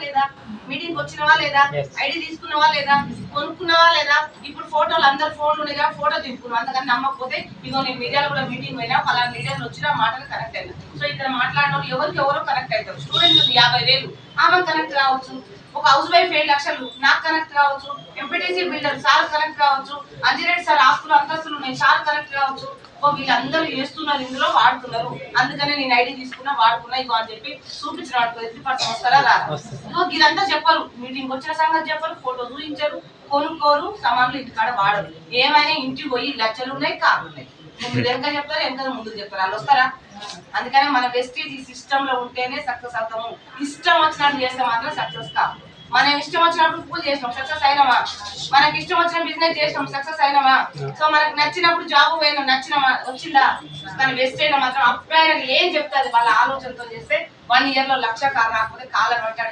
లేదా మీటింగ్ వచ్చినవా లేదా ఐడి తీసుకున్నావా లేదా కొనుక్కున్నావా లేదా ఇప్పుడు ఫోటోలు అందరు ఫోన్లు ఉన్నాయి ఫోటో తీసుకున్నావు అంతకని నమ్మకపోతే ఇదో నేను మీడియాలో కూడా మీటింగ్ పోయినా పలానా లీడర్లు వచ్చిన మాటలు కనెక్ట్ అయినా సో ఇక్కడ మాట్లాడిన వాళ్ళు ఎవరికి ఎవరో కనెక్ట్ అవుతారు స్టూడెంట్ ఉంది 50,000 ఆమె కనెక్ట్ కావచ్చు ఒక హౌస్ వైఫ్ 7 లక్షలు నాకు కనెక్ట్ కావచ్చు ఎంపీటీసీ బిల్డర్ సార్ కనెక్ట్ కావచ్చు అంజిరెడ్డి సార్ ఆస్తులు అంతస్తులు ఉన్నాయి సార్ కనెక్ట్ కావచ్చు వీళ్ళందరూ చేస్తున్నారు ఇందులో వాడుతున్నారు అందుకనే నేను ఐడి తీసుకున్నా వాడుకున్నా ఇగో అని చెప్పి చూపించిన వాడుకో వస్తారా రాదు ఇదంతా చెప్పరు మీటింగ్ వచ్చిన సంగతి చెప్పరు ఫోటో చూపించారు కొనుక్కోరు సామాన్లు ఇంటికాడ వాడరు ఏమైనా ఇంటికి పోయి లక్షలు ఉన్నాయి కార్లు ఉన్నాయి మీరు వెనక చెప్తారు వెనక ముందు చెప్తారు వాళ్ళు వస్తారా అందుకనే మన వెస్టేజ్ ఈ సిస్టమ్ లో ఉంటేనే సక్సెస్ అవుతాము ఇష్టం వచ్చినట్టు చేస్తే మాత్రం సక్సెస్ కాదు మనం ఇష్టం వచ్చినప్పుడు పూజ చేసినాం సక్సెస్ అయినామా మనకి ఇష్టం వచ్చిన బిజినెస్ చేసినాం సక్సెస్ అయినామా సో మనకు నచ్చినప్పుడు జాబ్ పోయినా నచ్చిన వచ్చిందా కానీ వెస్ట్ అయినా మాత్రం అప్పుడు ఏం చెప్తాది వాళ్ళ ఆలోచనతో చేస్తే 1 year లో 1,00,000 కారు రాకపోతే కాలం పెట్టాడు